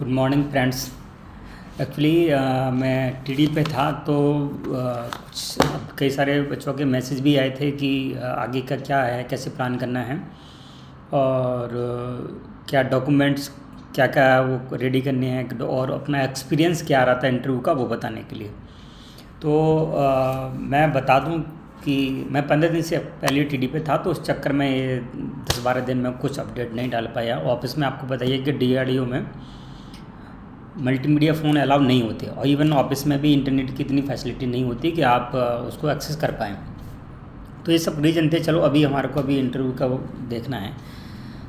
Good morning friends. Actually मैं TD पे था तो कई सारे बच्चों के मैसेज भी आए थे कि आगे का क्या है, कैसे प्लान करना है और क्या डॉक्यूमेंट्स क्या क्या वो रेडी करने हैं और अपना एक्सपीरियंस क्या आ रहा था इंटरव्यू का वो बताने के लिए। तो मैं बता दूं कि मैं 15 दिन से पहले टीडी पे था, तो उस चक्कर में ये 10-12 दिन में कुछ अपडेट नहीं डाल पाया। ऑफिस में आपको बताइए कि डीआरडीओ में मल्टीमीडिया फ़ोन अलाउ नहीं होते और इवन ऑफिस में भी इंटरनेट की इतनी फैसिलिटी नहीं होती कि आप उसको एक्सेस कर पाएँ। तो ये सब रीजन थे। चलो अभी हमारे को अभी इंटरव्यू का वो देखना है।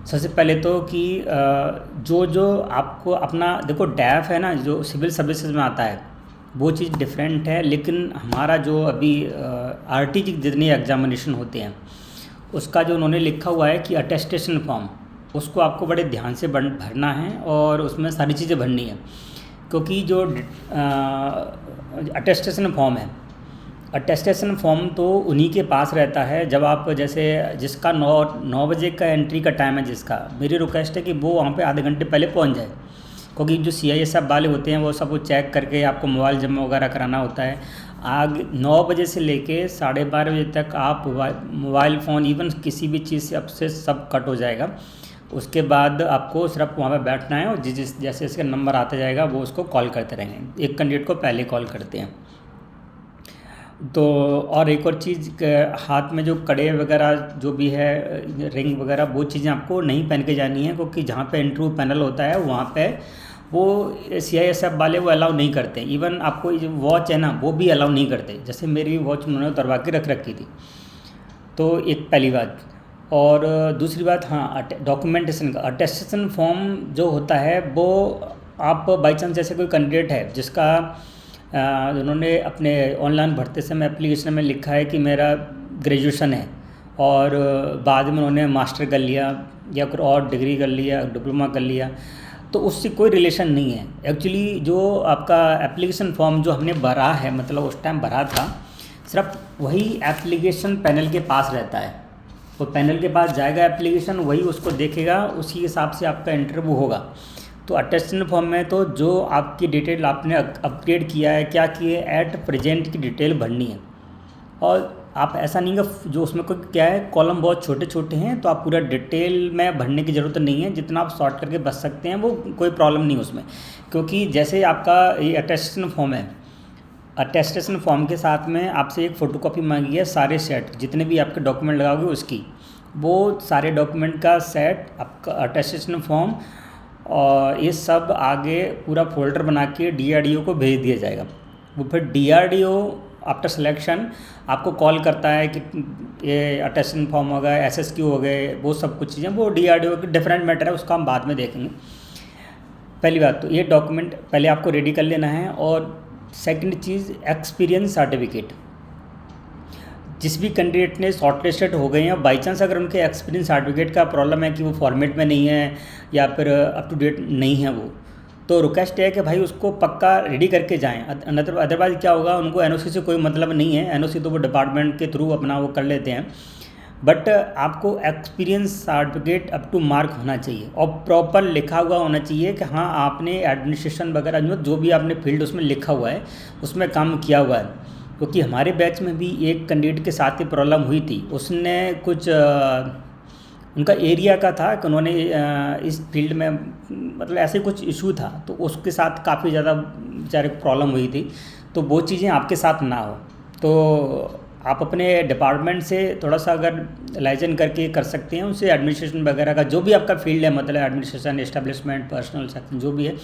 सबसे पहले तो कि जो आपको अपना देखो डैफ है ना, जो सिविल सर्विसेज में आता है वो चीज़ डिफरेंट है, लेकिन हमारा जो अभी आरटी की जितनी एग्जामिनेशन होते हैं उसका जो उन्होंने लिखा हुआ है कि अटेस्टेशन फॉर्म, उसको आपको बड़े ध्यान से भरना है और उसमें सारी चीज़ें भरनी है। क्योंकि जो अटेस्टेशन फॉर्म है, अटेस्टेशन फॉर्म तो उन्हीं के पास रहता है जब आप जैसे जिसका 9 बजे का एंट्री का टाइम है, जिसका मेरी रिक्वेस्ट है कि वो वहाँ पे आधे घंटे पहले पहुँच जाए। क्योंकि जो CISF वाले होते हैं वो सब वो चेक करके आपको मोबाइल जमा वगैरह कराना होता है। आगे 9 बजे से लेके 12:30 बजे तक आप मोबाइल फ़ोन इवन किसी भी चीज़ से आपसे सब कट हो जाएगा। उसके बाद आपको सिर्फ वहाँ पे बैठना है और जैसे इसका नंबर आता जाएगा वो उसको कॉल करते रहेंगे। एक कैंडिडेट को पहले कॉल करते हैं। तो और एक और चीज़, हाथ में जो कड़े वगैरह जो भी है, रिंग वगैरह, वो चीज़ें आपको नहीं पहन के जानी है, क्योंकि जहाँ पे इंटरव्यू पैनल होता है वहाँ पे वो CISF वाले वो अलाउ नहीं करते। इवन आपको जो वॉच है ना वो भी अलाउ नहीं करते। जैसे मेरी वॉच उन्होंने उतरवा के रख रखी थी। तो एक पहली बात। और दूसरी बात, हाँ, डॉक्यूमेंटेशन का अटेस्टेशन फॉर्म जो होता है वो आप बाई चांस जैसे कोई कैंडिडेट है जिसका उन्होंने अपने ऑनलाइन भरते समय एप्लीकेशन में लिखा है कि मेरा ग्रेजुएशन है और बाद में उन्होंने मास्टर कर लिया या कोई और डिग्री कर लिया, डिप्लोमा कर लिया, तो उससे कोई रिलेशन नहीं है। एक्चुअली जो आपका एप्लीकेशन फॉर्म जो हमने भरा है, मतलब उस टाइम भरा था, सिर्फ वही एप्लीकेशन पैनल के पास रहता है। वो पैनल के पास जाएगा एप्लीकेशन, वही उसको देखेगा, उसी हिसाब से आपका इंटरव्यू होगा। तो अटेस्टेशन फॉर्म में तो जो आपकी डिटेल आपने अपग्रेड किया है, क्या किए एट प्रेजेंट की डिटेल भरनी है। और आप ऐसा नहीं कि जो उसमें कोई क्या है, कॉलम बहुत छोटे छोटे हैं तो आप पूरा डिटेल में भरने की ज़रूरत नहीं है। जितना आप शॉर्ट करके बच सकते हैं वो कोई प्रॉब्लम नहीं उसमें। क्योंकि जैसे आपका ये अटेस्टेशन फॉर्म है, अटेस्टेशन फॉर्म के साथ में आपसे एक फ़ोटोकॉपी मांगी है सारे सेट, जितने भी आपके डॉक्यूमेंट लगाओगे उसकी, वो सारे डॉक्यूमेंट का सेट आपका अटेस्टेशन फॉर्म, और ये सब आगे पूरा फोल्डर बना के DRDO को भेज दिया जाएगा। वो फिर DRDO आफ्टर सिलेक्शन आपको कॉल करता है कि ये अटेस्टेशन फॉर्म हो गए, SSQ हो गए, वो सब कुछ चीज़ें, वो DRDO की डिफरेंट मैटर है, उसका हम बाद में देखेंगे। पहली बात तो ये डॉक्यूमेंट पहले आपको रेडी कर लेना है। और सेकंड चीज़, एक्सपीरियंस सर्टिफिकेट। जिस भी कैंडिडेट ने शॉर्टलिस्टेड हो गए हैं, बाई चांस अगर उनके एक्सपीरियंस सर्टिफिकेट का प्रॉब्लम है कि वो फॉर्मेट में नहीं है या फिर अप टू डेट नहीं है वो, तो रिक्वेस्ट है कि भाई उसको पक्का रेडी करके जाएं। अदरवाइज़ क्या होगा, उनको NOC से कोई मतलब नहीं है। NOC तो वो डिपार्टमेंट के थ्रू अपना वो कर लेते हैं, बट आपको experience certificate up to mark होना चाहिए और प्रॉपर लिखा हुआ होना चाहिए कि हाँ आपने एडमिनिस्ट्रेशन वगैरह जो भी आपने फील्ड उसमें लिखा हुआ है उसमें काम किया हुआ है। क्योंकि हमारे बैच में भी एक कैंडिडेट के साथ ही प्रॉब्लम हुई थी। उसने कुछ उनका एरिया का था कि उन्होंने इस फील्ड में मतलब ऐसे कुछ इशू था, तो उसके साथ काफ़ी ज़्यादा बेचारे प्रॉब्लम हुई थी। तो वो चीज़ें आपके साथ ना हो, तो आप अपने डिपार्टमेंट से थोड़ा सा अगर लाइजन करके कर सकते हैं, उनसे एडमिनिस्ट्रेशन वगैरह का जो भी आपका फील्ड है, मतलब एडमिनिस्ट्रेशन, एस्टेब्लिशमेंट, पर्सनल सेक्शन जो भी है,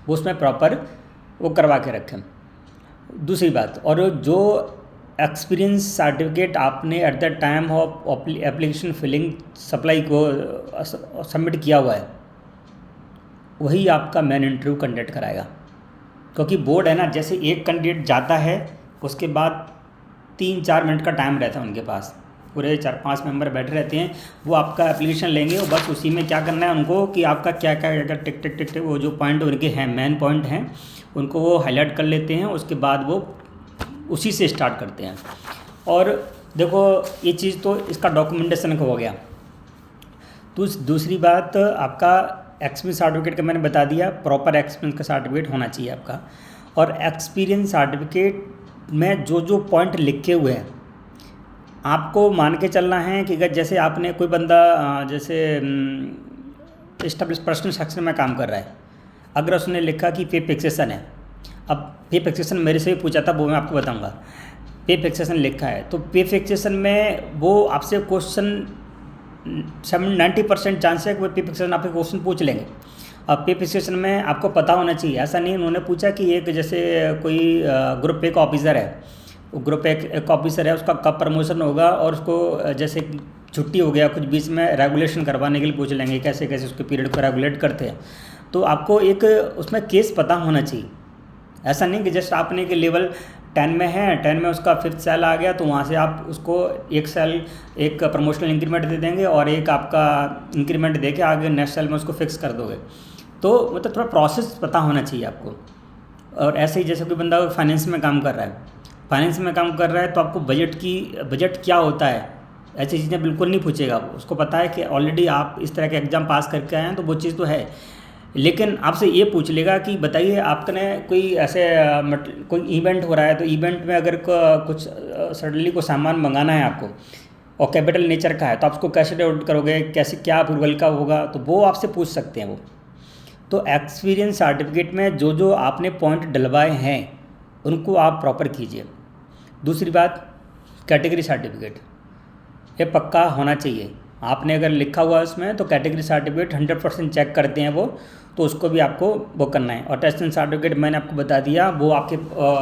वो उसमें प्रॉपर वो करवा के रखें। दूसरी बात, और जो एक्सपीरियंस सर्टिफिकेट आपने at the time of application filling supply को सबमिट किया हुआ है, वही आपका मेन इंटरव्यू कंडक्ट कराएगा। क्योंकि बोर्ड है ना, जैसे एक कैंडिडेट जाता है उसके बाद 3-4 मिनट का टाइम रहता है उनके पास, पूरे 4-5 मेंबर बैठे रहते हैं, वो आपका एप्लीकेशन लेंगे और बस उसी में क्या करना है उनको कि आपका क्या क्या अगर टिक टिक टिक टिक वो जो पॉइंट उनके हैं, मेन पॉइंट हैं, उनको वो हाईलाइट कर लेते हैं। उसके बाद वो उसी से स्टार्ट करते हैं। और देखो ये चीज़ तो इसका डॉक्यूमेंटेशन का हो गया। तो दूसरी बात, आपका एक्सपीरियंस सर्टिफिकेट का मैंने बता दिया, प्रॉपर एक्सपीरियंस का सर्टिफिकेट होना चाहिए आपका। और एक्सपीरियंस सर्टिफिकेट में जो जो पॉइंट लिखे हुए हैं आपको मान के चलना है कि अगर जैसे आपने कोई बंदा जैसे एस्टेब्लिश पर्सनल सेक्शन में काम कर रहा है, अगर उसने लिखा कि पे फिक्सेशन है, अब पे फिक्सेशन मेरे से भी पूछा था, वो मैं आपको बताऊंगा। पे फिक्सेशन लिखा है तो पे फिक्सेशन में वो आपसे क्वेश्चन 90% चांस है कि वो पे फिक्सेशन आपके क्वेश्चन पूछ लेंगे। अब पे फिक्सेशन में आपको पता होना चाहिए, ऐसा नहीं उन्होंने पूछा कि एक जैसे कोई ग्रुप एक ऑफिसर है, ग्रुप एक ऑफिसर है, उसका कब प्रमोशन होगा और उसको जैसे छुट्टी हो गया कुछ बीच में रेगुलेशन करवाने के लिए पूछ लेंगे, कैसे कैसे उसके पीरियड को रेगुलेट करते हैं। तो आपको एक उसमें केस पता होना चाहिए। ऐसा नहीं कि जस्ट आपने कि लेवल 10 में है, 10 में उसका 5th सेल आ गया तो वहाँ से आप उसको एक सेल एक प्रमोशनल इंक्रीमेंट दे देंगे और एक आपका इंक्रीमेंट दे के आगे नेक्स्ट सेल में उसको फिक्स कर दोगे। तो मतलब थोड़ा प्रोसेस पता होना चाहिए आपको। और ऐसे ही जैसे कोई बंदा फाइनेंस में काम कर रहा है, फाइनेंस में काम कर रहा है तो आपको बजट क्या होता है ऐसी चीज़ें बिल्कुल नहीं पूछेगा। उसको पता है कि ऑलरेडी आप इस तरह के एग्ज़ाम पास करके आए हैं तो वो चीज़ तो है, लेकिन आपसे ये पूछ लेगा कि बताइए आपने कोई ऐसे कोई इवेंट हो रहा है तो इवेंट में अगर कुछ सडनली को सामान मंगाना है आपको और कैपिटल नेचर का है तो आप उसको कैसे डेवलप करोगे, कैसे क्या अप्रूवल का होगा, तो वो आपसे पूछ सकते हैं वो। तो एक्सपीरियंस सर्टिफिकेट में जो जो आपने पॉइंट डलवाए हैं उनको आप प्रॉपर कीजिए। दूसरी बात, कैटेगरी सर्टिफिकेट ये पक्का होना चाहिए। आपने अगर लिखा हुआ है उसमें तो कैटेगरी सर्टिफिकेट 100% चेक करते हैं वो, तो उसको भी आपको वो करना है। और अटेस्टेंस सर्टिफिकेट मैंने आपको बता दिया, वो आपके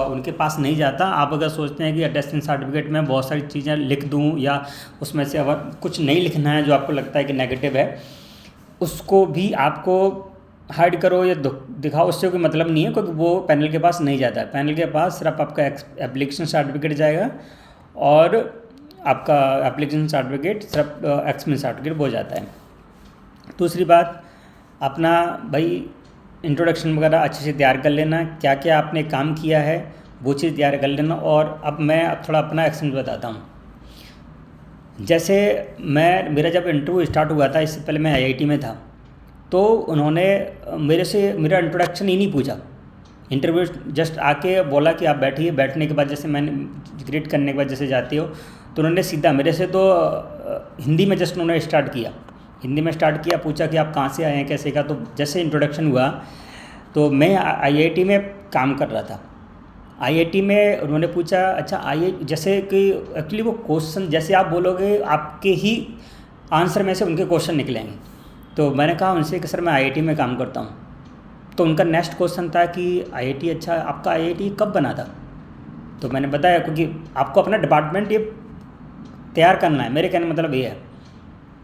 उनके पास नहीं जाता। आप अगर सोचते हैं कि अटेस्टेंस सर्टिफिकेट में बहुत सारी चीज़ें लिख दूं या उसमें से अगर कुछ नहीं लिखना है जो आपको लगता है कि नेगेटिव है, उसको भी आपको हाइड करो या दिखाओ, उससे कोई मतलब नहीं है, क्योंकि वो पैनल के पास नहीं जाता है। पैनल के पास सिर्फ आपका एप्लीकेशन सर्टिफिकेट जाएगा और आपका एप्लीकेशन सर्टिफिकेट सिर्फ एक्सपीरियंस सर्टिफिकेट हो जाता है। दूसरी बात, अपना भाई इंट्रोडक्शन वगैरह अच्छे से तैयार कर लेना, क्या क्या आपने काम किया है वो चीज़ तैयार कर लेना। और अब मैं थोड़ा अपना एक्सपीरियंस बताता हूँ। जैसे मेरा जब इंटरव्यू स्टार्ट हुआ था, इससे पहले मैं आईआईटी में था, तो उन्होंने मेरे से मेरा इंट्रोडक्शन ही नहीं पूछा। इंटरव्यू जस्ट आके बोला कि आप बैठिए, बैठने के बाद जैसे मैंने ग्रीट करने के बाद जैसे जाती हो तो उन्होंने सीधा मेरे से तो हिंदी में जस्ट उन्होंने स्टार्ट किया, हिंदी में स्टार्ट किया, पूछा कि आप कहाँ से आए हैं कैसे का। तो जैसे इंट्रोडक्शन हुआ तो मैं आईआईटी में काम कर रहा था। आईआईटी में उन्होंने पूछा अच्छा जैसे कि एक्चुअली वो क्वेश्चन जैसे आप बोलोगे आपके ही आंसर में से उनके क्वेश्चन निकलेंगे। तो मैंने कहा उनसे कि सर मैं आईआईटी में काम करता हूँ। तो उनका नेक्स्ट क्वेश्चन था कि आईआईटी, अच्छा आपका आईआईटी कब बना था? तो मैंने बताया क्योंकि आपको अपना डिपार्टमेंट ये तैयार करना है, मेरे कहने का मतलब ये है।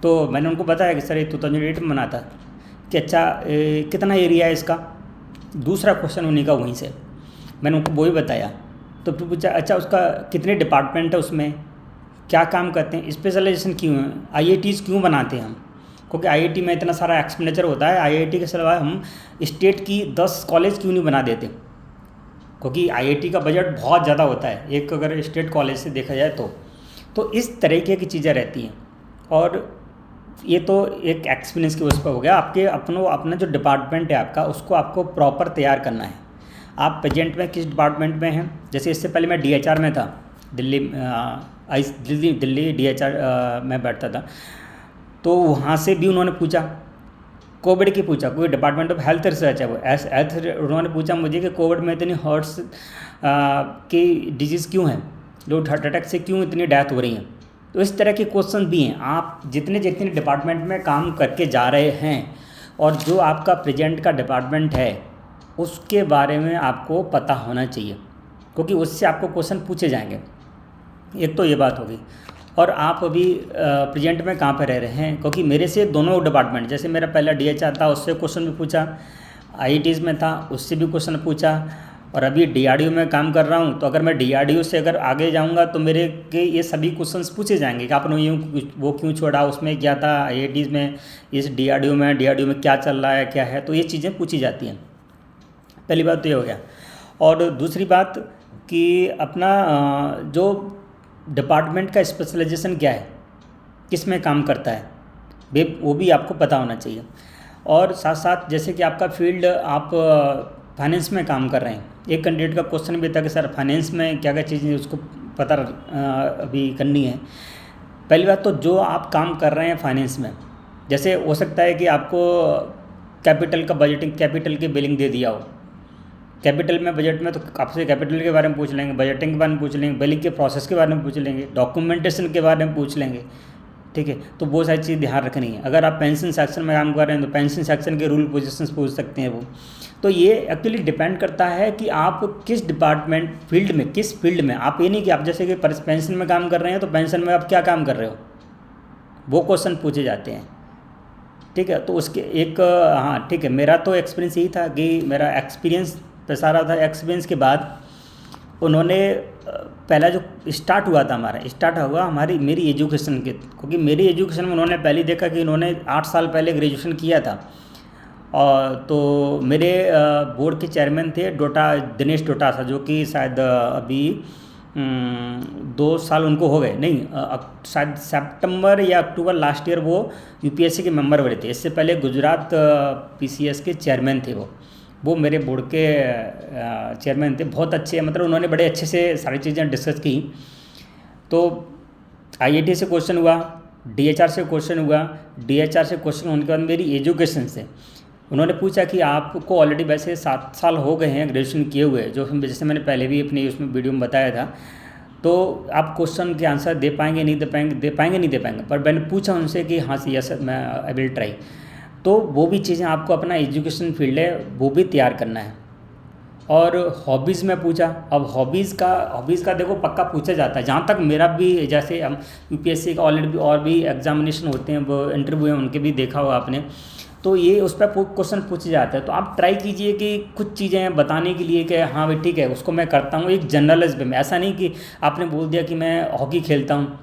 तो मैंने उनको बताया कि सर ये 2008 में बना था। कि अच्छा कितना एरिया है इसका? दूसरा क्वेश्चन उन्हीं का वहीं से मैंने उनको वो ही बताया। तो फिर पूछा अच्छा उसका कितने डिपार्टमेंट है, उसमें क्या काम करते हैं, स्पेशलाइजेशन क्यों है, आईआईटीज़ क्यों बनाते हैं हम? क्योंकि आईआईटी में इतना सारा एक्सपेंडिचर होता है, आईआईटी के सिवा हम स्टेट की 10 कॉलेज क्यों नहीं बना देते? क्योंकि आईआईटी का बजट बहुत ज़्यादा होता है एक अगर स्टेट कॉलेज से देखा जाए तो इस तरीके की चीज़ें रहती हैं। और ये तो एक एक्सपीरियंस की उस पर हो गया। आपके अपना जो डिपार्टमेंट है आपका, उसको आपको प्रॉपर तैयार करना है। आप प्रेजेंट में किस डिपार्टमेंट में हैं? जैसे इससे पहले मैं डीएचआर में था, दिल्ली डीएचआर में बैठता था। तो वहाँ से भी उन्होंने पूछा, कोविड की पूछा, कोई डिपार्टमेंट ऑफ हेल्थ रिसर्च है वो हेल्थ, उन्होंने पूछा मुझे कि कोविड में इतनी हार्ट्स की डिजीज़ क्यों है, लोग हार्ट अटैक से क्यों इतनी डेथ हो रही हैं। तो इस तरह के क्वेश्चन भी हैं। आप जितने जितने डिपार्टमेंट में काम करके जा रहे हैं और जो आपका प्रेजेंट का डिपार्टमेंट है उसके बारे में आपको पता होना चाहिए, क्योंकि उससे आपको क्वेश्चन पूछे जाएंगे। एक तो ये बात होगी। और आप अभी प्रेजेंट में कहाँ पर रह रहे हैं? क्योंकि मेरे से दोनों डिपार्टमेंट, जैसे मेरा पहला डीएचआर था उससे क्वेश्चन भी पूछा, आईआईटीज़ में था उससे भी क्वेश्चन पूछा, और अभी डीआरडीओ में काम कर रहा हूँ। तो अगर मैं डीआरडीओ से अगर आगे जाऊँगा तो मेरे के ये सभी क्वेश्चंस पूछे जाएंगे कि आपने यूँ वो क्यों छोड़ा, उसमें क्या था, आईआईटीज़ में, इस डीआरडीओ में क्या चल रहा है, क्या है। तो ये चीज़ें पूछी जाती हैं। पहली बात तो ये हो गया। और दूसरी बात कि अपना जो डिपार्टमेंट का स्पेशलाइजेशन क्या है, किस में काम करता है, वो भी आपको पता होना चाहिए। और साथ साथ जैसे कि आपका फील्ड आप फाइनेंस में काम कर रहे हैं, एक कैंडिडेट का क्वेश्चन भी था कि सर फाइनेंस में क्या क्या चीज़ें उसको पता अभी करनी है। पहली बात तो जो आप काम कर रहे हैं फाइनेंस में, जैसे हो सकता है कि आपको कैपिटल का बजटिंग, कैपिटल की बिलिंग दे दिया हो, कैपिटल में बजट में तो आपसे कैपिटल के बारे में पूछ लेंगे, बजटिंग के बारे में पूछ लेंगे, बिलिंग के प्रोसेस के बारे में पूछ लेंगे, डॉक्यूमेंटेशन के बारे में पूछ लेंगे, ठीक है। तो वो सारी चीज़ ध्यान रखनी है। अगर आप पेंशन सेक्शन में काम कर रहे हैं तो पेंशन सेक्शन के रूल पोजीशंस पूछ सकते हैं वो। तो ये एक्चुअली डिपेंड करता है कि आप किस डिपार्टमेंट फील्ड में, किस फील्ड में आप, ये नहीं कि आप जैसे कि पेंशन में काम कर रहे हैं तो पेंशन में आप क्या काम कर रहे हो, वो क्वेश्चन पूछे जाते हैं, ठीक है। तो उसके एक हाँ ठीक है, मेरा तो एक्सपीरियंस यही था कि मेरा एक्सपीरियंस पैसा रहा था। एक्सपीरियंस के बाद उन्होंने पहला जो स्टार्ट हुआ था हमारी मेरी एजुकेशन के, क्योंकि मेरी एजुकेशन में उन्होंने पहले देखा कि इन्होंने 8 साल पहले ग्रेजुएशन किया था। और तो मेरे बोर्ड के चेयरमैन थे दिनेश डोटासरा, जो कि शायद अभी 2 साल उनको हो गए, नहीं शायद सितंबर या अक्टूबर लास्ट ईयर वो यूपीएससी के मेंबर बने थे। इससे पहले गुजरात पीसीएस के चेयरमैन थे वो मेरे बोर्ड के चेयरमैन थे। बहुत अच्छे, मतलब उन्होंने बड़े अच्छे से सारी चीज़ें डिस्कस की। तो आईआईटी से क्वेश्चन हुआ, डीएचआर से क्वेश्चन हुआ, डीएचआर से क्वेश्चन होने के बाद मेरी एजुकेशन से उन्होंने पूछा कि आपको ऑलरेडी वैसे 7 साल हो गए हैं ग्रेजुएशन किए हुए, जो जैसे मैंने पहले भी अपनी उसमें वीडियो में बताया था, तो आप क्वेश्चन के आंसर दे पाएंगे नहीं दे पाएंगे। पर मैंने पूछा उनसे कि हाँ सर यस मैं आई विल ट्राई। तो वो भी चीज़ें आपको अपना एजुकेशन फील्ड है वो भी तैयार करना है। और हॉबीज़ में पूछा, अब हॉबीज़ का देखो पक्का पूछा जाता है। जहाँ तक मेरा भी, जैसे हम यूपीएससी का ऑलरेडी और भी एग्जामिनेशन होते हैं, वो इंटरव्यू हैं उनके भी देखा होगा आपने, तो ये उस पर क्वेश्चन पूछे जाते हैं। तो आप ट्राई कीजिए कि कुछ चीज़ें बताने के लिए कि हाँ भाई ठीक है उसको मैं करता हूँ, एक जनरलिस्ट में। ऐसा नहीं कि आपने बोल दिया कि मैं हॉकी खेलता हूँ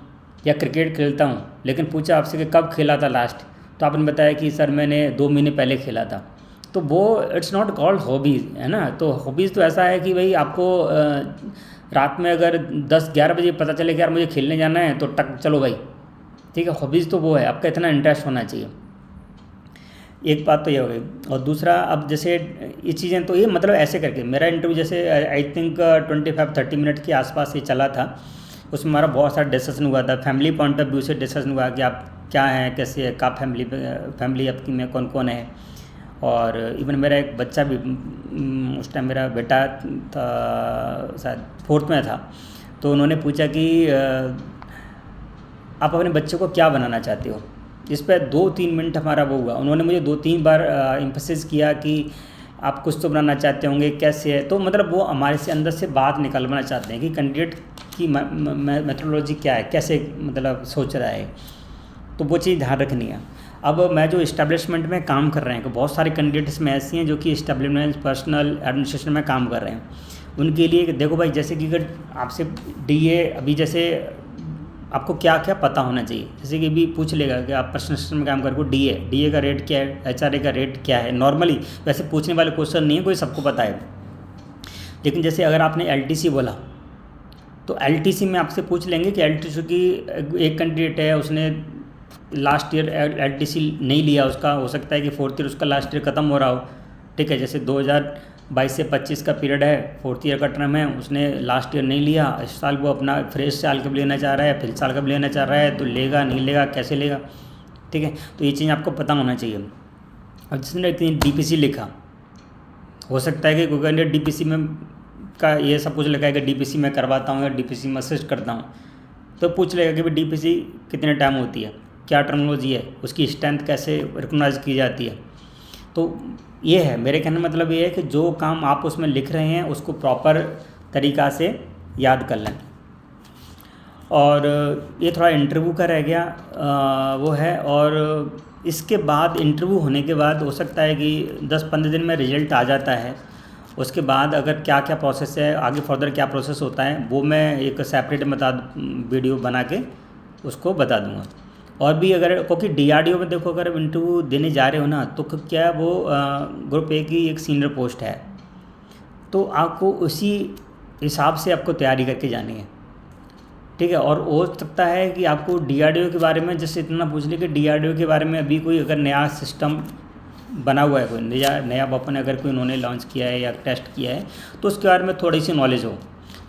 या क्रिकेट खेलता हूँ, लेकिन पूछा आपसे कि कब खेला था लास्ट, तो आपने बताया कि सर मैंने 2 महीने पहले खेला था, तो वो इट्स नॉट कॉल्ड हॉबीज़, है ना। तो हॉबीज़ तो ऐसा है कि भाई आपको रात में अगर 10-11 बजे पता चले कि यार मुझे खेलने जाना है तो टक चलो भाई, ठीक है। हॉबीज़ तो वो है, आपका इतना इंटरेस्ट होना चाहिए। एक बात तो ये हो गई। और दूसरा, अब जैसे ये चीज़ें तो ये मतलब ऐसे करके मेरा इंटरव्यू जैसे आई थिंक 25-30 मिनट के आसपास ये चला था। उसमें हमारा बहुत सारा डिस्कशन हुआ था, फैमिली पॉइंट ऑफ व्यू से डिस्कशन हुआ कि आप क्या हैं, कैसे है, का फैमिली आपकी में कौन कौन है। और इवन मेरा एक बच्चा भी, उस टाइम मेरा बेटा था शायद 4th में था, तो उन्होंने पूछा कि आप अपने बच्चे को क्या बनाना चाहते हो। इस पर 2-3 मिनट हमारा वो हुआ। उन्होंने मुझे 2-3 बार एम्फेसिस किया कि आप कुछ तो बनाना चाहते होंगे, कैसे है। तो मतलब वो हमारे से अंदर से बात निकलवाना चाहते हैं कि कैंडिडेट की मेथोडोलॉजी क्या है, कैसे मतलब सोच रहा है। तो वो चीज़ ध्यान रखनी है। अब मैं जो इस्टेब्लिशमेंट में काम कर रहे हैं, तो बहुत सारे कैंडिडेट्स में ऐसी हैं जो कि इस्टेब्लिशमेंट पर्सनल एडमिनिस्ट्रेशन में काम कर रहे हैं। उनके लिए देखो भाई, जैसे कि अगर आपसे डीए, अभी जैसे आपको क्या क्या पता होना चाहिए, जैसे कि भी पूछ लेगा कि आप पर्सनल एडमिनिस्ट्रेशन में काम कर को डीए का रेट क्या है, एचआरए का रेट क्या है। नॉर्मली वैसे पूछने वाले क्वेश्चन नहीं है, कोई सबको पता है। लेकिन जैसे अगर आपने एलटीसी बोला तो एलटीसी में आपसे पूछ लेंगे कि एलटीसी की एक कैंडिडेट है, उसने लास्ट ईयर एलटीसी नहीं लिया, उसका हो सकता है कि 4th ईयर उसका लास्ट ईयर ख़त्म हो रहा हो, ठीक है। जैसे 2022 से 25 का पीरियड है, 4th ईयर का टर्म है, उसने लास्ट ईयर नहीं लिया, इस साल वो अपना फ्रेश साल का भी लेना चाह रहा है, फिर साल का भी लेना चाह रहा है, तो लेगा नहीं लेगा, कैसे लेगा, ठीक है। तो ये चीज़ आपको पता होना चाहिए। और जिसने डीपीसी लिखा, हो सकता है कि कोई कैंडिडेट डीपीसी में का ये सब कुछ लिखा है कि डीपीसी में करवाता हूँ या डीपीसी में असिस्ट करता हूँ, तो पूछ लेगा कि भाई डीपीसी कितने टाइम होती है, क्या टर्मिनोलॉजी है, उसकी स्ट्रेंथ कैसे रिकॉग्नाइज की जाती है। तो ये है मेरे कहने का मतलब, ये है कि जो काम आप उसमें लिख रहे हैं उसको प्रॉपर तरीक़ा से याद कर लें। और ये थोड़ा इंटरव्यू का रह गया वो है। और इसके बाद इंटरव्यू होने के बाद हो सकता है कि 10-15 दिन में रिज़ल्ट आ जाता है। उसके बाद अगर क्या क्या प्रोसेस है, आगे फर्दर क्या प्रोसेस होता है, वो मैं एक सेपरेट वीडियो बना के उसको बता दूंगा। और भी अगर, क्योंकि डीआरडीओ में देखो अगर इंटरव्यू देने जा रहे हो ना, तो क्या वो ग्रुप ए की एक सीनियर पोस्ट है, तो आपको उसी हिसाब से आपको तैयारी करके जानी है, ठीक है। और हो सकता है कि आपको डीआरडीओ के बारे में जैसे इतना पूछ ले कि डीआरडीओ के बारे में अभी कोई अगर नया सिस्टम बना हुआ है, कोई नया वेपन अगर कोई उन्होंने लॉन्च किया है या टेस्ट किया है तो उसके बारे में थोड़ी सी नॉलेज हो।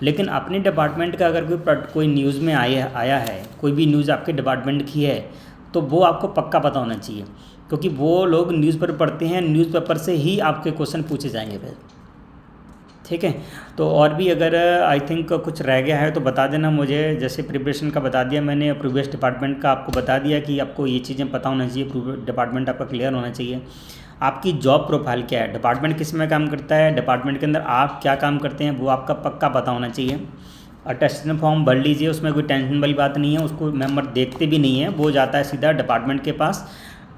लेकिन अपने डिपार्टमेंट का अगर कोई न्यूज़ में आया है, कोई भी न्यूज़ आपके डिपार्टमेंट की है, तो वो आपको पक्का पता होना चाहिए, क्योंकि वो लोग न्यूज़पेपर पढ़ते हैं, न्यूज़पेपर से ही आपके क्वेश्चन पूछे जाएंगे फिर। ठीक है, तो और भी अगर आई थिंक कुछ रह गया है तो बता देना मुझे। जैसे प्रिपरेशन का बता दिया मैंने, प्रीवियस डिपार्टमेंट का आपको बता दिया कि आपको ये चीज़ें पता होना चाहिए, प्रीवियस डिपार्टमेंट आपका क्लियर होना चाहिए। आपकी जॉब प्रोफाइल क्या है, डिपार्टमेंट किस में काम करता है, डिपार्टमेंट के अंदर आप क्या काम करते हैं, वो आपका पक्का पता होना चाहिए। अटेस्टेशन फॉर्म भर लीजिए, उसमें कोई टेंशन वाली बात नहीं है, उसको मेंबर देखते भी नहीं है, वो जाता है सीधा डिपार्टमेंट के पास,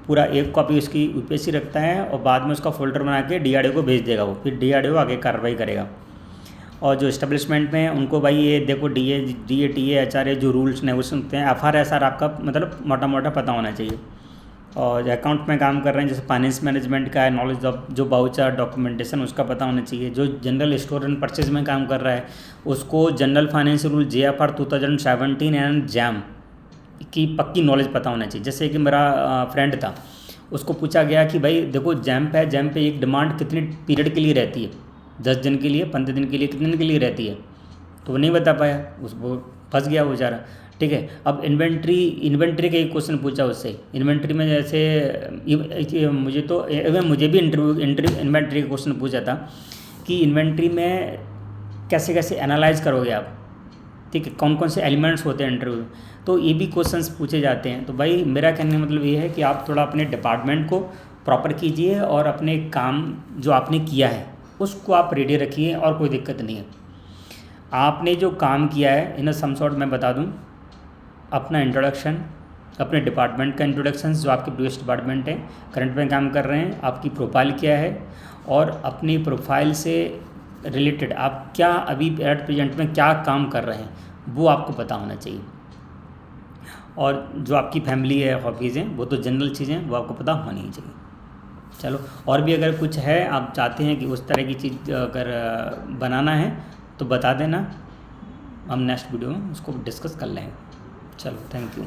पूरा एक कॉपी उसकी यूपीएससी रखता है और बाद में उसका फोल्डर बना के डीआरडीओ को भेज देगा वो, फिर डीआरडीओ आगे कार्रवाई करेगा। और जो इस्टेब्लिशमेंट में उनको भाई ये देखो डीए टीए एचआरए जो रूल्स नेगोशिएशन होते हैं, एफआरएसआर आपका मतलब मोटा मोटा पता होना चाहिए। और जो अकाउंट में काम कर रहे हैं जैसे फाइनेंस मैनेजमेंट का है, नॉलेज ऑफ जो बाउचर डॉक्यूमेंटेशन उसका पता होना चाहिए। जो जनरल स्टोर एंड परचेज में काम कर रहा है उसको general finance rule JFR 2017 and jam की पक्की नॉलेज पता होना चाहिए। जैसे कि मेरा फ्रेंड था, उसको पूछा गया कि भाई देखो जैम पे एक डिमांड कितनी पीरियड के लिए रहती है, 10 दिन के लिए, 15 दिन के लिए, कितने दिन के लिए रहती है, तो वो नहीं बता पाया, उसको फंस गया वो बेचारा। ठीक है, अब इन्वेंट्री का एक क्वेश्चन पूछा उससे, इन्वेंट्री में जैसे मुझे भी इन्वेंट्री का क्वेश्चन पूछा था कि इन्वेंट्री में कैसे कैसे एनालाइज करोगे आप, ठीक है, कौन कौन से एलिमेंट्स होते हैं इंटरव्यू, तो ये भी क्वेश्चंस पूछे जाते हैं। तो भाई मेरा कहने का मतलब ये है कि आप थोड़ा अपने डिपार्टमेंट को प्रॉपर कीजिए और अपने काम जो आपने किया है उसको आप रेडी रखिए, और कोई दिक्कत नहीं है। आपने जो काम किया है इन सम सॉर्ट मैं बता दूं, अपना इंट्रोडक्शन, अपने डिपार्टमेंट का इंट्रोडक्शन, जो आपके प्रीवियस डिपार्टमेंट है, करंट में काम कर रहे हैं, आपकी प्रोफाइल क्या है, और अपनी प्रोफाइल से रिलेटेड आप क्या अभी एट प्रेजेंट में क्या काम कर रहे हैं वो आपको पता होना चाहिए। और जो आपकी फैमिली है, हॉबीज़ हैं, वो तो जनरल चीज़ें वो आपको पता होनी ही चाहिए। चलो, और भी अगर कुछ है आप चाहते हैं कि उस तरह की चीज़ अगर बनाना है तो बता देना, हम नेक्स्ट वीडियो में उसको डिस्कस कर लेंगे। चलो, थैंक यू।